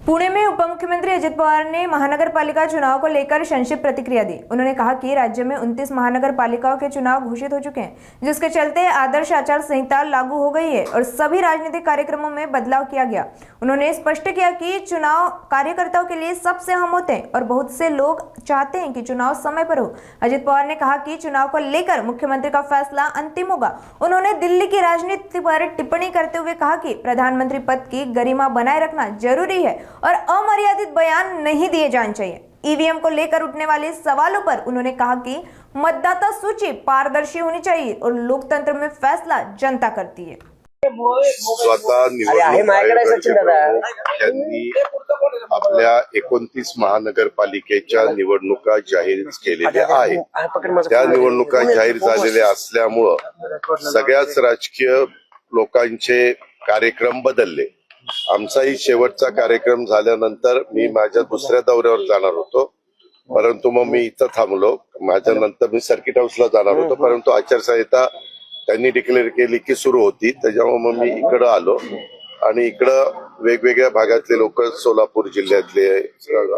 पुणे में उप मुख्यमंत्री अजित पवार ने महानगर पालिका चुनाव को लेकर संक्षिप्त प्रतिक्रिया दी। उन्होंने कहा कि राज्य में 29 महानगर पालिकाओं के चुनाव घोषित हो चुके हैं, जिसके चलते आदर्श आचार संहिता लागू हो गई है और सभी राजनीतिक कार्यक्रमों में बदलाव किया गया। उन्होंने स्पष्ट किया कि चुनाव कार्यकर्ताओं के लिए सबसे अहम होते हैं और बहुत से लोग चाहते हैं कि चुनाव समय पर हो। अजित पवार ने कहा कि चुनाव को लेकर मुख्यमंत्री का फैसला अंतिम होगा। उन्होंने दिल्ली की राजनीति पर टिप्पणी करते हुए कहा कि प्रधानमंत्री पद की गरिमा बनाए रखना जरूरी है और अमर्यादित बयान नहीं दिए जाने चाहिए। ईवीएम को लेकर उठने वाले सवालों पर उन्होंने कहा कि मतदाता सूची पारदर्शी होनी चाहिए और लोकतंत्र में फैसला जनता करती है। स्वतः निवडणूक आयोग यांनी आपल्या 29 महानगरपालिकेच्या निवडणुका जाहीर केलेल्या आहेत। त्या निवडणुका जाहीर झालेल्या असल्यामुळं सगळ्याच राजकीय लोकांचे कार्यक्रम बदलले। आमचाही शेवटचा कार्यक्रम झाल्यानंतर मी माझ्या दुसऱ्या दौऱ्यावर जाणार होतो, परंतु मग मी इथं थांबलो। माझ्या नंतर मी सर्किट हाऊसला जाणार होतो, परंतु आचारसंहिता त्यांनी डिक्लेअर केली की सुरू होती, त्याच्यामुळे मग मी इकडं आलो आणि इकडं वेगवेगळ्या भागातले लोक, सोलापूर जिल्ह्यातले,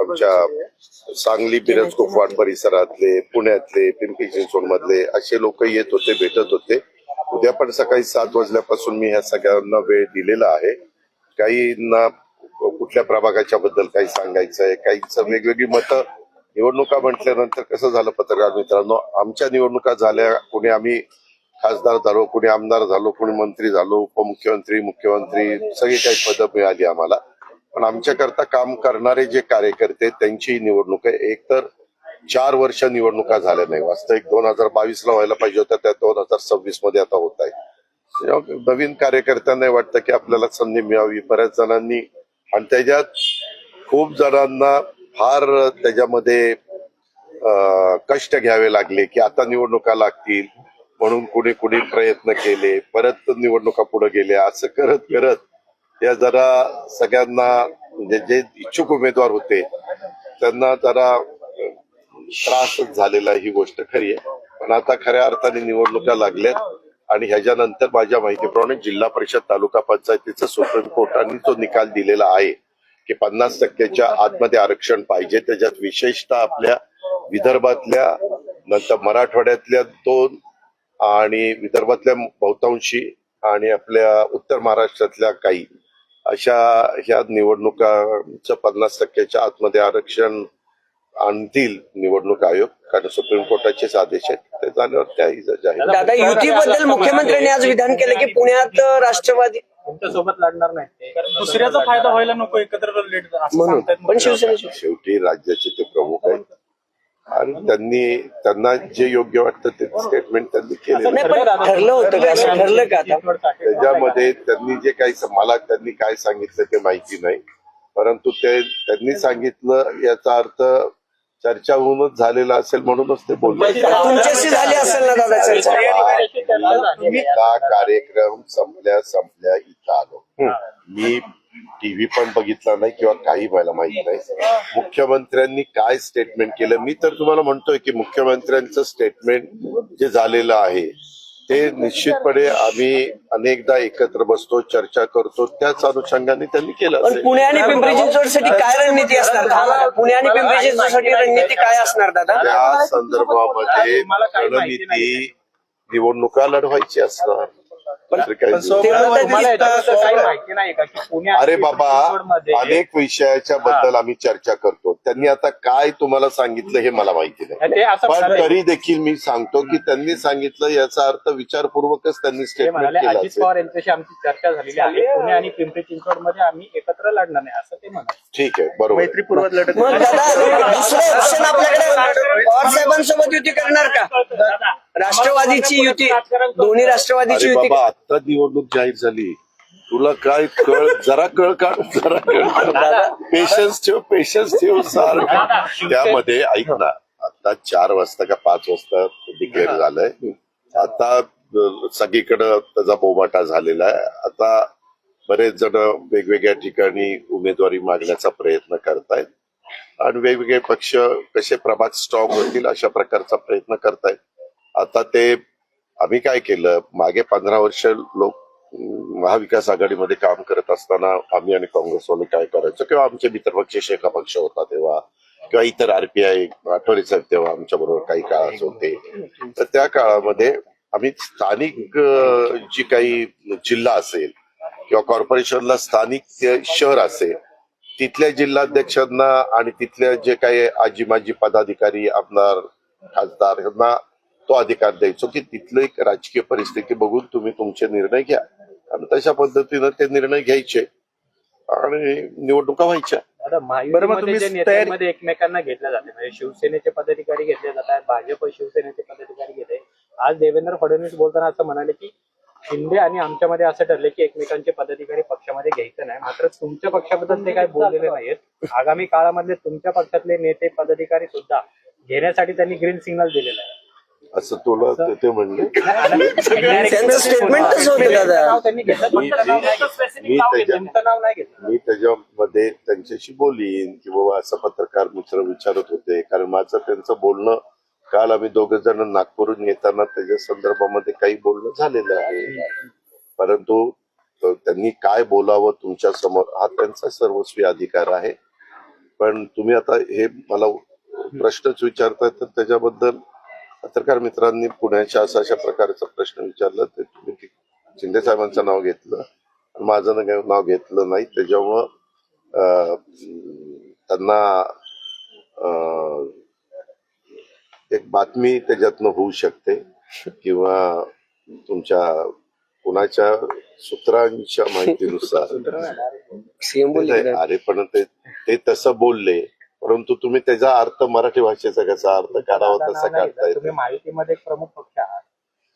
आमच्या सांगली मिरज कुपवाड परिसरातले, पुण्यातले, पिंपरी चिंचवड मधले असे लोक येत होते, भेटत होते। उद्या पण सकाळी 7 वाजल्यापासून मी ह्या सगळ्यांना वेळ दिलेला आहे। काहींना कुठल्या प्रभागाच्या बद्दल काही सांगायचं आहे, काहींचं वेगवेगळी मतं। निवडणुका म्हटल्यानंतर कसं झालं पत्रकार मित्रांनो, आमच्या निवडणुका झाल्या, कोणी आम्ही खासदार झालो, कोणी आमदार झालो, कोणी मंत्री झालो, उपमुख्यमंत्री, मुख्यमंत्री, सगळी काही पदं मिळाली आम्हाला। पण आमच्याकरता काम करणारे जे कार्यकर्ते त्यांची निवडणूक आहे। एक तर 4 वर्ष निवडणुका झाल्या नाही, वास्तविक 2022 ला व्हायला पाहिजे होत्या, त्या 2026 मध्ये आता होत आहे। नवीन कार्यकर्त्यांना वाटतं की आपल्याला संधी मिळावी। बऱ्याच जणांनी आणि त्याच्यात खूप जणांना फार त्याच्यामध्ये कष्ट घ्यावे लागले की आता निवडणुका लागतील म्हणून कुणी कुणी प्रयत्न केले, परत निवडणुका पुढे गेल्या। असं करत करत या जरा सगळ्यांना म्हणजे जे इच्छुक उमेदवार होते त्यांना जरा त्रासच झालेला, ही गोष्ट खरी आहे। पण आता खऱ्या अर्थाने निवडणुका लागल्यात आणि ह्याच्यानंतर माझ्या माहितीप्रमाणे जिल्हा परिषद तालुका पंचायतीचा सुप्रीम कोर्टाने तो निकाल दिलेला आहे की 50%च्या आतमध्ये आरक्षण पाहिजे। त्याच्यात विशेषतः आपल्या विदर्भातल्या, नंतर मराठवाड्यातल्या 2 आणि विदर्भातल्या बहुतांशी आणि आपल्या उत्तर महाराष्ट्रातल्या काही अशा ह्या निवडणुकांचं 50%च्या आतमध्ये आरक्षण आणतील निवडणूक आयोग, कारण सुप्रीम कोर्टाचेच आदेश आहेत। ते झाल्यावर त्याही जाहीर। दादा, युतीबद्दल मुख्यमंत्र्यांनी आज विधान केलं की पुण्यात राष्ट्रवादी तुमच्यासोबत लढणार नाही, कारण दुसऱ्याचा फायदा व्हायला नको, एकत्र लेट म्हणून। पण शिवसेनेचे शेवटी राज्याचे ते प्रमुख आहेत आणि त्यांना जे योग्य वाटतं ते स्टेटमेंट त्यांनी केलं। नाही, पण ठरलं होतं का, असं ठरलं का आता? त्याच्यामध्ये त्यांनी जे काही मला त्यांनी काय सांगितलं ते माहिती नाही, परंतु त्यांनी सांगितलं याचा अर्थ चर्चा होऊनच झालेला असेल म्हणूनच ते बोलले। तुमच्याशी झाली असेल ना दादा चर्चा? कार्यक्रम संपल्या इथं आलो मी, टीव्ही पण बघितला नाही किंवा काही मला माहित नाही मुख्यमंत्र्यांनी काय स्टेटमेंट केलं। मी तर तुम्हाला म्हणतोय की मुख्यमंत्र्यांचं स्टेटमेंट जे झालेलं आहे ते निश्चितपणे आम्ही अनेकदा एकत्र बसतो, चर्चा करतो, त्याच अनुषंगाने त्यांनी केलं पण पुणे आणि पिंपरी चिंचवडसाठी काय रणनीती असणार? पुणे आणि पिंपरी चिंचवडसाठी रणनीती काय असणार दादा? त्या संदर्भामध्ये रणनीती निवडणुका लढवायची असणार। अरे बाबा, अनेक विषयाच्या बद्दल आम्ही चर्चा करतो, त्यांनी आता काय तुम्हाला सांगितलं हे मला माहिती नाही, पण तरी देखील मी सांगतो की त्यांनी सांगितलं याचा अर्थ विचारपूर्वकच त्यांनी स्टेटमेंट केलं। अजित पवार यांच्याशी आमची चर्चा झालेली आहे, पुणे आणि पिंपरी चिंचवड मध्ये आम्ही एकत्र लढणार नाही असं ते म्हणतात। ठीक आहे, बरोबर। मैत्रीपूर्वक लढत मग दादा, दुसरं ऑप्शन आपल्याकडे पवार साहेबांसोबत युती करणार का? राष्ट्रवादीची युती, दोन्ही राष्ट्रवादीची युती? बाबा, आता निवडणूक जाहीर झाली, तुला काय जरा कळ काढ, जरा कळ, पेशन्स ठेव सारखं। त्यामध्ये ऐक ना, आता 4 वाजता का 5 वाजता डिक्लेअर झालंय, आता सगळीकडं त्याचा बोबाटा झालेला आहे। आता बरेच जण वेगवेगळ्या ठिकाणी उमेदवारी मागण्याचा प्रयत्न करतायत आणि वेगवेगळे पक्ष कसे प्रभाग स्ट्रॉंग होतील अशा प्रकारचा प्रयत्न करतायत। आता ते आम्ही काय केलं, मागे 15 वर्ष लोक महाविकास आघाडीमध्ये काम करत असताना आम्ही आणि काँग्रेसवाले काय करायचो किंवा आमचे मित्रपक्ष शेका पक्ष होता तेव्हा किंवा इतर आरपीआय आठवले साहेब तेव्हा आमच्या बरोबर काही काळ होते, तर त्या काळामध्ये आम्ही स्थानिक जी काही जिल्हा असेल किंवा कॉर्पोरेशनला स्थानिक शहर असेल तिथल्या जिल्हाध्यक्षांना आणि तिथल्या जे काही आजी माजी पदाधिकारी आमदार खासदार यांना तो अधिकार द्यायचो की तिथलं एक राजकीय परिस्थिती बघून तुम्ही तुमचे निर्णय घ्या आणि तशा पद्धतीनं ते निर्णय घ्यायचे आणि निवडणुका व्हायच्या. आता महायुतीमध्ये जे नेत्यांमध्ये एकमेकांना घेतल्या जाते म्हणजे शिवसेनेचे पदाधिकारी घेतले जातात, भाजप शिवसेनेचे पदाधिकारी घेते. आज देवेंद्र फडणवीस बोलताना असं म्हणाले की शिंदे आणि आमच्यामध्ये असं ठरले की एकमेकांचे पदाधिकारी पक्षामध्ये घ्यायचं नाही, मात्र तुमच्या पक्षाबद्दल ते काही बोललेले नाहीत. आगामी काळामधले तुमच्या पक्षातले नेते पदाधिकारी सुद्धा घेण्यासाठी त्यांनी ग्रीन सिग्नल दिलेला आहे असं तुला ते म्हणले. त्यांचं स्टेटमेंट कसं होतं दादा? त्यांनी घेतलं, नाव नाही घेतलं. मी त्याच्यामध्ये त्यांच्याशी बोलीन की बाबा असं पत्रकार मित्र विचारत होते, कारण माझं त्यांचं बोलणं काल आम्ही दोघं जण नागपूरहून येताना त्याच्या संदर्भामध्ये काही बोलणं झालेलं आहे, परंतु त्यांनी काय बोलावं तुमच्या समोर हा त्यांचा सर्वस्वी अधिकार आहे. पण तुम्ही आता हे मला प्रश्नच विचारताय तर त्याच्याबद्दल पत्रकार मित्रांनी पुण्याच्या अशा प्रकारचा प्रश्न विचारला ते तुम्ही शिंदे साहेबांचं नाव घेतलं, माझं नाव घेतलं नाही, त्याच्यामुळं त्यांना एक बातमी त्याच्यातनं होऊ शकते किंवा तुमच्या कुणाच्या सूत्रांच्या माहितीनुसार सीएम बोलले अरे पण ते तसं बोलले, परंतु तुम्ही त्याचा अर्थ मराठी भाषेचा कसा अर्थ काढावा तसा काढताय. तुम्ही माहितीमध्ये एक प्रमुख पक्ष आहात,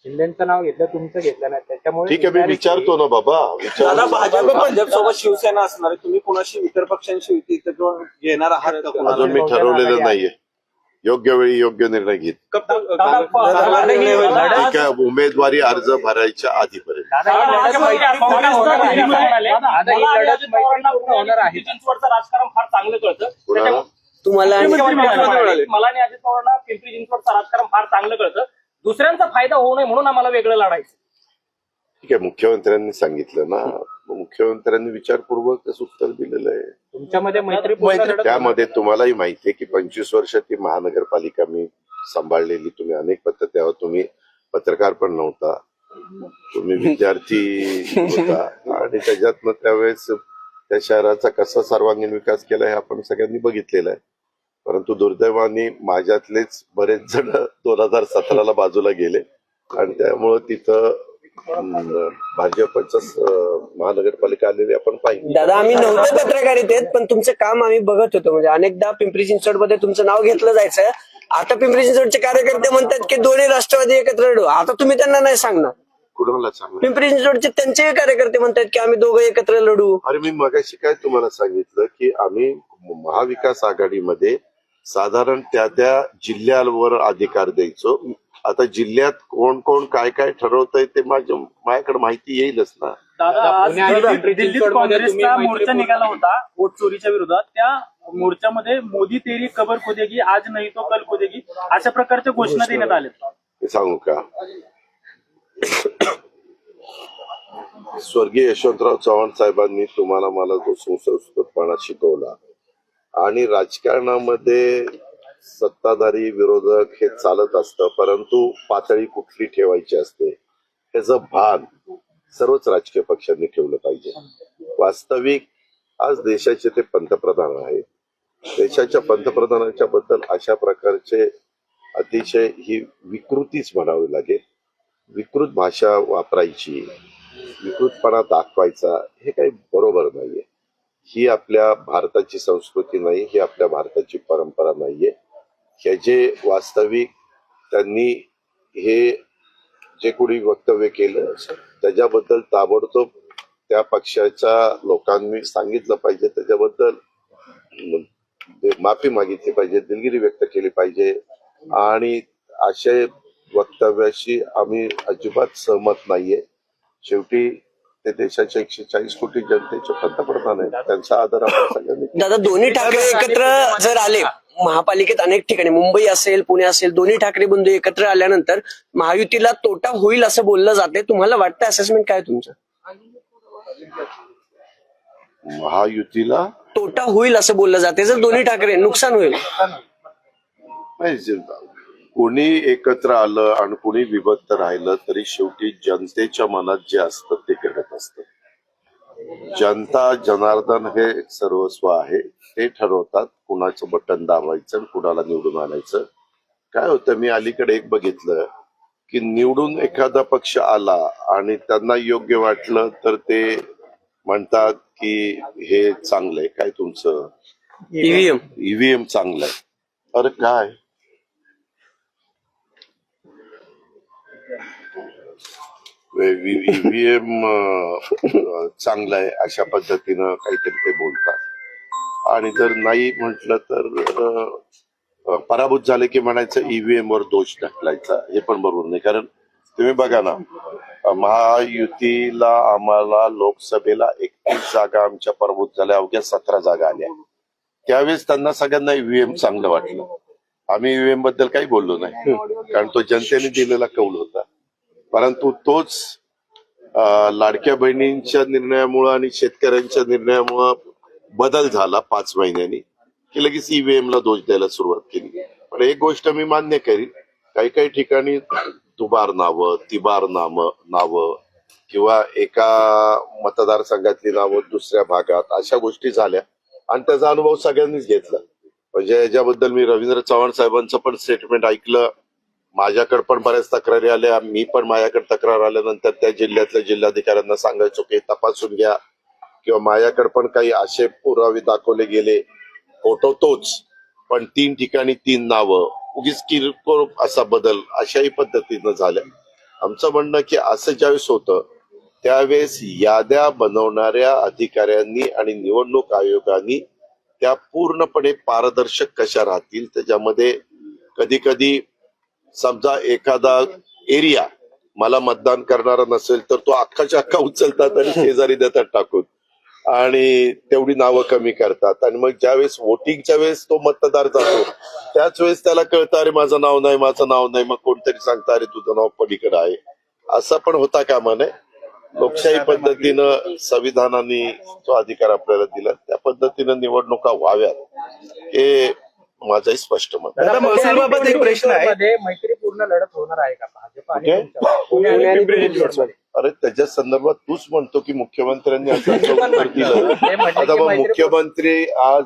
शिंदेचं नाव घेतलं तुमचं घेतलं नाही, त्याच्यामुळे ठीक आहे मी विचारतो ना बाबा दादा, भाजप सोबत शिवसेना असणार आहे, तुम्ही कोणाशी इतर पक्षांशी युती घेणार आहात का? कोणाला? अजून मी ठरवलेलं नाहीये, योग्य वेळी योग्य निर्णय घेत. ठीक आहे, उमेदवारी अर्ज भरायच्या आधीपर्यंत. राजकारण फार चांगलं कळतं कुणाला? तुम्हाला मला आणि अजित पवारांना पिंपरी चिंचवडचं राजकारण फार चांगलं कळतं. दुसऱ्यांचा फायदा होऊ नये म्हणून आम्हाला वेगळं लढायचं. ठीक आहे, मुख्यमंत्र्यांनी सांगितलं ना, मुख्यमंत्र्यांनी विचारपूर्वक उत्तर दिलेलं आहे. तुमच्यामध्ये मैत्री त्यामध्ये तुम्हालाही माहिती आहे की 25 वर्ष ती महानगरपालिका मी सांभाळलेली. तुम्ही अनेक तेव्हा तुम्ही पत्रकार पण नव्हता, तुम्ही विद्यार्थी होता आणि त्याच्यातनं त्यावेळेस त्या शहराचा कसा सर्वांगीण विकास केला हे आपण सगळ्यांनी बघितलेलं आहे. परंतु दुर्दैवाने माझ्यातलेच बरेच जण 2017ला बाजूला गेले आणि त्यामुळं तिथं भाजपच महानगरपालिका आलेली आपण पाहिजे. दादा, आम्ही नव्हते पत्रकारित आहेत पण तुमचं काम आम्ही बघत होतो. म्हणजे अनेकदा पिंपरी चिंचवड मध्ये तुमचं नाव घेतलं जायचं. आता पिंपरी चिंचवडचे कार्यकर्ते म्हणतात की दोन्ही राष्ट्रवादी एकत्र लढू. आता तुम्ही त्यांना नाही सांगणार. कुणाला सांगा? पिंपरी चिंचवडचे त्यांचे कार्यकर्ते म्हणतात की आम्ही दोघं एकत्र लढू. अरे मी मगाशी काय तुम्हाला सांगितलं की आम्ही महाविकास आघाडीमध्ये साधारण त्या जिल्ह्यावर अधिकार द्यायचो. आता जिल्ह्यात कोण कोण काय काय ठरवतंय ते माझ्याकडे माहिती येईलच ना. दिल्लीत काँग्रेसचा मोर्चा निघाला होता वोट चोरीच्या विरोधात. त्या मोर्चामध्ये मोदी तेरी कबर खोदेगी, आज नाही तो कल खोदेगी, अशा प्रकारच्या घोषणा देण्यात आल्या. हे सांगू का, स्वर्गीय यशवंतराव चव्हाण साहेबांनी तुम्हाला मला जो सुसंस्कृतपणा शिकवला आणि राजकारणामध्ये सत्ताधारी विरोधक हे चालत असतं, परंतु पातळी कुठली ठेवायची असते ह्याचं भान सर्वच राजकीय पक्षांनी ठेवलं पाहिजे. वास्तविक आज देशाचे ते पंतप्रधान आहेत. देशाच्या पंतप्रधानांच्या बद्दल अशा प्रकारचे अतिशय ही विकृतीच म्हणावी लागेल. विकृत भाषा वापरायची, विकृतपणा दाखवायचा हे काही बरोबर नाहीये. ही आपल्या भारताची संस्कृती नाही, ही आपल्या भारताची परंपरा नाहीये. ह्याचे वास्तविक त्यांनी हे जे कोणी वक्तव्य केलं त्याच्याबद्दल ताबडतोब त्या पक्षाच्या लोकांनी सांगितलं पाहिजे, त्याच्याबद्दल माफी मागितली पाहिजे, दिलगिरी व्यक्त केली पाहिजे आणि अशा वक्तव्याशी आम्ही अजिबात सहमत नाहीये. शेवटी ते देशाच्या 140 कोटी जनतेचे पंतप्रधान आहेत, त्यांचा आदर आपण सगळ्यांनी. दादा, दोन्ही ठाकरे एकत्र जर आले महापालिकेत अनेक ठिकाणी, मुंबई असेल पुणे असेल, दोन्ही ठाकरे बंधू एकत्र आल्यानंतर महायुतीला तोटा होईल असं बोललं जाते. तुम्हाला वाटतं असेसमेंट काय तुमचं? महायुतीला तोटा होईल असं बोललं जाते जर दोन्ही ठाकरे नुकसान होईल. नाही, कोणी एकत्र आलं आणि कोणी विभक्त राहिलं तरी शेवटी जनतेच्या मनात जे असतं ते घडत असतं. जनता जनार्दन हे सर्वस्व आहे, ते ठरवतात कुणाचं बटन दाबायचं आणि कुणाला निवडून आणायचं. काय होतं, मी अलीकडे एक बघितलं की निवडून एखादा पक्ष आला आणि त्यांना योग्य वाटलं तर ते म्हणतात की हे चांगलंय, काय तुमचं ईव्हीएम चांगलंय. अरे काय, ईव्हीएम चांगलं आहे अशा पद्धतीनं काहीतरी ते बोलतात. आणि जर नाही म्हटलं तर पराभूत झाले की म्हणायचं ईव्हीएम वर दोष ढकलायचा. हे पण बरोबर नाही, कारण तुम्ही बघा ना, महायुतीला आम्हाला लोकसभेला 31 जागा आमच्या पराभूत झाल्या, अवघ्या 17 जागा आल्या. त्यावेळेस त्यांना सगळ्यांना ईव्हीएम चांगलं वाटलं. आम्ही ईव्हीएम बद्दल काही बोललो नाही, कारण तो जनतेने दिलेला कौल होता. परंतु तोच लाडक्या बहिणींच्या निर्णयामुळं आणि शेतकऱ्यांच्या निर्णयामुळं बदल झाला 5 महिन्यांनी, की लगेच ईव्हीएम ला दोष द्यायला सुरुवात केली. पण एक गोष्ट मी मान्य करीन, काही काही ठिकाणी दुबार नावं, तिबार नावं किंवा एका मतदारसंघातली नावं दुसऱ्या भागात, अशा गोष्टी झाल्या आणि त्याचा अनुभव सगळ्यांनीच घेतला. म्हणजे याच्याबद्दल मी रवींद्र चव्हाण साहेबांचं पण स्टेटमेंट ऐकलं. माझ्याकडे पण बऱ्याच तक्रारी आल्या. मी पण माझ्याकडे तक्रार आल्यानंतर त्या जिल्ह्यातल्या जिल्हाधिकाऱ्यांना सांगायचो की तपासून घ्या, किंवा माझ्याकडे पण काही असे पुरावे दाखवले गेले, फोटो तोच पण 3 ठिकाणी 3 नावं, उगीच किरकोळ असा बदल, अशाही पद्धतीनं झाल्या. आमचं म्हणणं की असं ज्यावेळेस होतं त्यावेळेस याद्या बनवणाऱ्या अधिकाऱ्यांनी आणि निवडणूक आयोगाने त्या पूर्णपणे पारदर्शक कशा राहतील, त्याच्यामध्ये कधी कधी समजा एखादा एरिया मला मतदान करणारा नसेल तर तो अख्खाच्या अख्खा उचलतात आणि शेजारी देतात टाकून, आणि तेवढी नावं कमी करतात. आणि मग ज्यावेळेस वोटिंगच्या वेळेस तो मतदार जातो त्याच वेळेस त्याला कळतं अरे माझं नाव नाही, मग कोणतरी सांगतं अरे तुझं नाव पलीकडे आहे. असं पण होता कामा नये. लोकशाही पद्धतीनं संविधानाने जो अधिकार आपल्याला दिला त्या पद्धतीनं निवडणुका व्हाव्यात हे माझंही स्पष्ट मत आहे. महसूलबाबत एक प्रश्न आहे, मैत्रीपूर्ण लढत होणार आहे का भाजप आणि कुठे? तुमच्या? पुणे आणि पिंपरी चिंचवडमध्ये. अरे त्याच्या संदर्भात तूच म्हणतो की मुख्यमंत्र्यांनी असं उत्तर दिलं. ते म्हणले आता की मग मैत्री- मुख्यमंत्री आज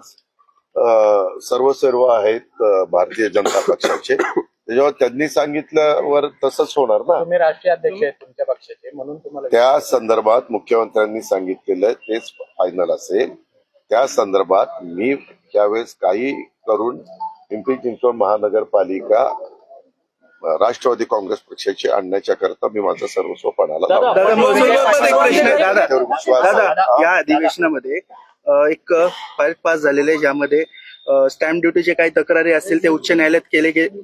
सर्व आहेत भारतीय जनता पक्षाचे, त्याच्यावर त्यांनी सांगितल्यावर तसंच होणार ना. तुम्ही राष्ट्रीय अध्यक्ष आहेत तुमच्या पक्षाचे, म्हणून तुम्हाला त्या संदर्भात मुख्यमंत्र्यांनी सांगितलेलं आहे तेच फायनल असेल. त्या संदर्भात मी त्यावेळेस काही करून पिंपरी चिंचवड महानगरपालिका राष्ट्रवादी काँग्रेस पक्षाची आणण्याच्या करता मी माझं सर्वस्व पणाला लावलं. दादा महसूलबाबत एक प्रश्न आहे. त्याच्यावर विश्वास आहे. दादा, या अधिवेशनामध्ये एक फाईल पास झालेले आहे, ज्यामध्ये स्टॅम्प ड्युटीचे काही तक्रारी असतील ते उच्च न्यायालयात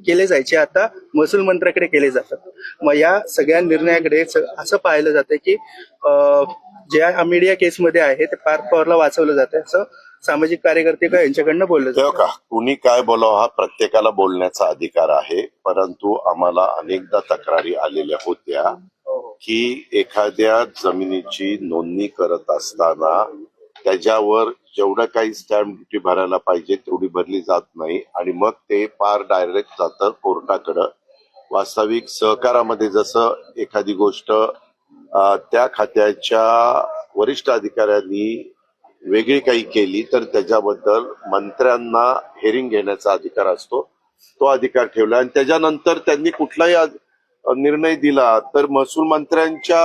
केले जायचे, आता महसूल मंत्र्याकडे केले जातात. मग या सगळ्या निर्णयाकडे असं पाहिलं जातं की ज्या मीडिया केसमध्ये आहे ते पार्थ पवारला वाचवलं जातं, असं सामाजिक कार्यकर्ते का यांच्याकडनं बोललं तेव्हा जातं. का कुणी काय बोलावं हा प्रत्येकाला बोलण्याचा अधिकार आहे. परंतु आम्हाला अनेकदा तक्रारी आलेल्या होत्या की एखाद्या जमिनीची नोंदणी करत असताना त्याच्यावर जेवढं काही स्टॅम्प ड्युटी भरायला पाहिजे तेवढी भरली जात नाही आणि मग ते पार डायरेक्ट जातं कोर्टाकडं. वास्तविक सहकारामध्ये जसं एखादी गोष्ट त्या खात्याच्या वरिष्ठ अधिकाऱ्यांनी वेगळी काही केली तर त्याच्याबद्दल मंत्र्यांना हेरिंग घेण्याचा अधिकार असतो, तो अधिकार ठेवला. आणि त्याच्यानंतर त्यांनी कुठलाही निर्णय दिला तर महसूल मंत्र्यांच्या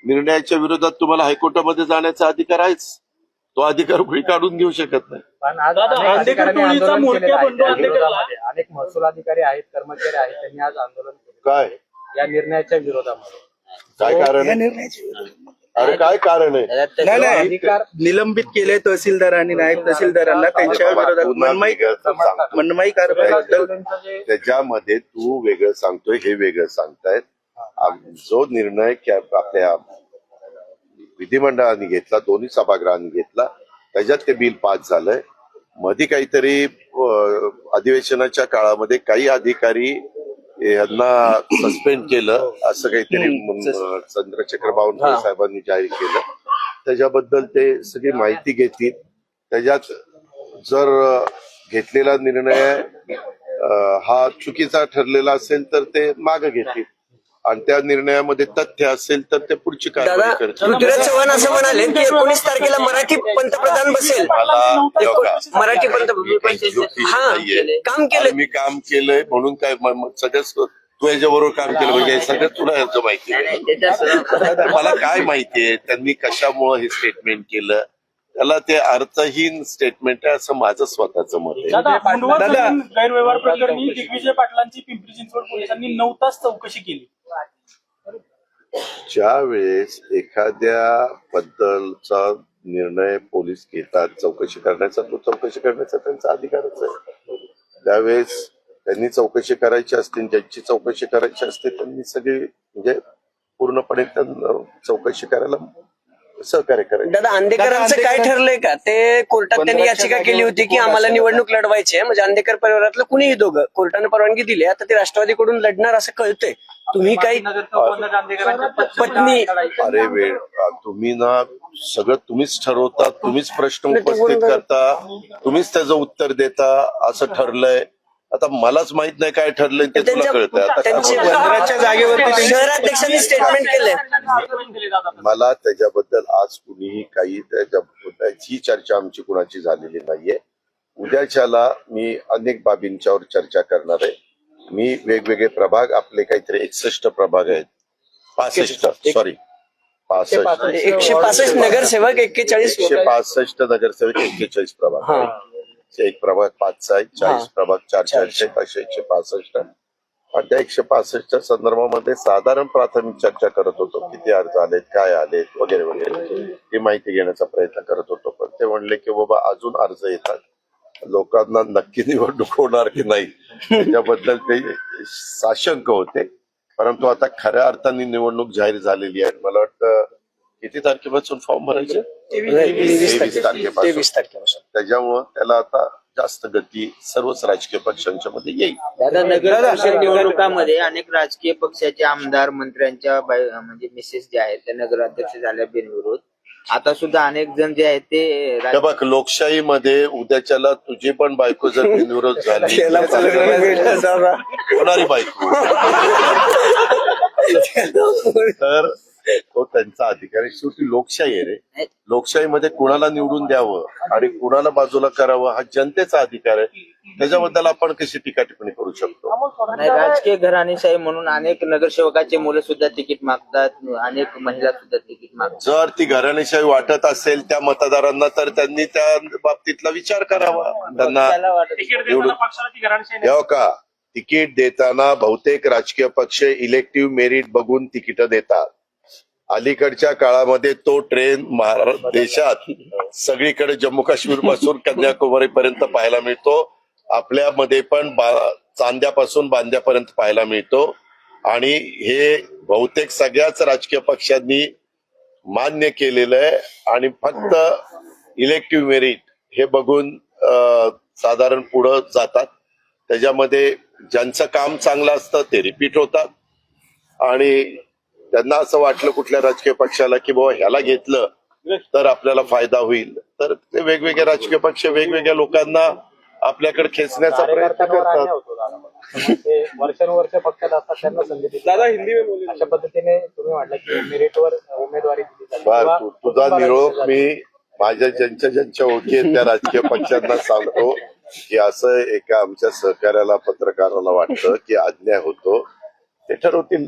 निर्णयाच्या विरोधात तुम्हाला हायकोर्टामध्ये जाण्याचा अधिकार आहेच. तो अधिकार कुणी काढून घेऊ शकत नाही. पण आज दादा, अनेक आंबेडकर अधिकाऱ्यांनी टोळीचा आंदोलन मोर्चा केलेलं आहे. बंडू त्या आंबेडकरला. विरोधामध्ये अनेक महसूल अधिकारी आहेत, कर्मचारी आहेत, त्यांनी आज आंदोलन केले काय या निर्णयाच्या विरोधामध्ये. काय कारण या आहे? निर्णयाची अरे काय कारण आहे? नाही अधिकार निलंबित केले तहसीलदार आणि नायब तहसीलदारांना, त्यांच्या विरोधात पुन्हा वेगळं तर सांगतो. मनमाई कारवाईबद्दल त्याच्यामध्ये तू वेगळं सांगतोय, हे वेगळं सांगतायत. जो निर्णय आपल्या विधिमंडळाने घेतला, दोन्ही सभागृहांनी घेतला, त्याच्यात ते बिल पास झालंय. मध्ये काहीतरी अधिवेशनाच्या काळामध्ये काही अधिकारी यांना सस्पेंड केलं असं काहीतरी चंद्रशेखर बावनकुळे साहेबांनी जाहीर केलं. त्याच्याबद्दल ते सगळी माहिती घेतील. त्याच्यात जर घेतलेला निर्णय हा चुकीचा ठरलेला असेल तर ते मागे घेतील आणि त्या निर्णयामध्ये तथ्य असेल तर ते पुढची कारवाई दादा करतील. पृथ्वीराज चव्हाण असं म्हणाले की 19 तारखेला मराठी पंतप्रधान बसेल. मराठी पंतप्रधान हा काम केलं. मी काम केलंय म्हणून काय सगळं तू याच्याबरोबर काम केलं म्हणजे सगळं तुला याचं माहिती आहे. मला काय माहितीये त्यांनी कशामुळे हे स्टेटमेंट केलं. त्याला ते अर्थहीन स्टेटमेंट आहे असं माझं स्वतःचं मत आहे. दादा भांडवल जमीन गैरव्यवहार प्रकरणी दिग्विजय पाटलांची पिंपरी चिंचवड पोलिसांनी 9 तास चौकशी केली. ज्या वेळेस एखाद्या बद्दलचा निर्णय पोलीस घेतात चौकशी करण्याचा, तो चौकशी करण्याचा त्यांचा अधिकारच आहे. त्यावेळेस त्यांनी चौकशी करायची असते, ज्यांची चौकशी करायची असते त्यांनी सगळी म्हणजे पूर्णपणे चौकशी करायला सहकार्य करायचं. दादा अंधेकरांचं काय ठरलंय का? ते कोर्टात त्यांनी याचिका केली होती की आम्हाला निवडणूक लढवायची आहे. म्हणजे अंधेकर परिवारातलं कुणीही दोघं कोर्टाने परवानगी दिली. आता ते राष्ट्रवादीकडून लढणार असं कळतंय. तुम्ही काही पत्नी अरे वेळ तुम्ही ना सगळं तुम्हीच ठरवता, तुम्हीच प्रश्न उपस्थित करता, तुम्हीच त्याचं उत्तर देता. असं ठरलंय. आता मलाच माहित नाही काय ठरलंय ते तुला कळतंय. त्यांच्या जागेवरती शहराध्यक्षांनी स्टेटमेंट केलंय. मला त्याच्याबद्दल आज कुणीही काही त्याची चर्चा आमची कुणाची झालेली नाहीये. उद्याच्याला मी अनेक बाबींच्यावर चर्चा करणार आहे. मी वेगवेगळे प्रभाग आपले काहीतरी 61 प्रभाग आहेत, 65 नगरसेवक 41 165 नगरसेवक 41 प्रभाग आहेत. एक प्रभाग 5चा आहे, 40 प्रभाग 4चे आहेत, असे 165. आणि त्या 165च्या संदर्भामध्ये साधारण प्राथमिक चर्चा करत होतो. किती अर्ज आलेत, काय आलेत वगैरे वगैरे ही माहिती घेण्याचा प्रयत्न करत होतो. पण ते म्हणले की बाबा अजून अर्ज येतात, लोकांना नक्की निवडणूक होणार की नाही त्याच्याबद्दल ते साशंक होते. परंतु आता खऱ्या अर्थाने निवडणूक जाहीर झालेली आहे. मला वाटतं किती तारखेपासून फॉर्म भरायचे? 23 तारखेपासून. त्याच्यामुळं त्याला आता जास्त गती सर्वच राजकीय पक्षांच्या मध्ये येईल. दादा नगर परिषद निवडणुकांमध्ये अनेक राजकीय पक्षाचे आमदार मंत्र्यांच्या म्हणजे मिसेस जे आहेत त्या नगराध्यक्ष झाल्या बिनविरोध. आता सुद्धा अनेक जण जे आहेत ते बघ लोकशाहीमध्ये उद्याच्याला तुझी पण बायको जर बिनविरोध झाली होणारी बायको तर तो त्यांचा अधिकार आहे. शेवटी लोकशाही आहे रे. लोकशाहीमध्ये कुणाला निवडून द्यावं आणि कुणाला बाजूला करावं हा जनतेचा अधिकार आहे. त्याच्याबद्दल आपण कशी टीका टिप्पणी करू शकतो? नाही, राजकीय घराणेशाही म्हणून अनेक नगरसेवकाचे मुलं सुद्धा तिकीट मागतात, अनेक महिला सुद्धा तिकीट मागतात. जर ती घराणेशाही वाटत असेल त्या मतदारांना तर त्यांनी त्या बाबतीतला विचार करावा. त्यांना द्यावं का? तिकीट देताना बहुतेक राजकीय पक्ष इलेक्टिव्ह मेरिट बघून तिकीट देतात. अलीकडच्या काळामध्ये तो ट्रेन देशात सगळीकडे जम्मू काश्मीर पासून कन्याकुमारी पर्यंत पाहायला मिळतो. आपल्यामध्ये पण चांद्यापासून बांद्यापर्यंत पाहायला मिळतो. आणि हे बहुतेक सगळ्याच राजकीय पक्षांनी मान्य केलेलं आहे. आणि फक्त इलेक्टिव्ह मेरिट हे बघून साधारण पुढं जातात. त्याच्यामध्ये ज्यांचं काम चांगलं असतं ते रिपीट होतात. आणि त्यांना असं वाटलं कुठल्या राजकीय पक्षाला की बाबा ह्याला घेतलं तर आपल्याला फायदा होईल, तर ते वेगवेगळे राजकीय पक्ष वेगवेगळ्या लोकांना आपल्याकडे खेचण्याचा प्रयत्न करतात. वर्षानुवर्ष पक्षात असतात त्यांना संधी दिली. दादा हिंदी अशा पद्धतीने तुम्ही म्हटलं की मेरिटवर उमेदवारी दिली जाते. तुझा निरोप मी माझ्या ज्यांच्या ओळखी आहेत त्या राजकीय पक्षांना सांगतो की असं एका आमच्या सहकार्याला पत्रकाराला वाटतं की अन्याय होतो, ते ठरवतील.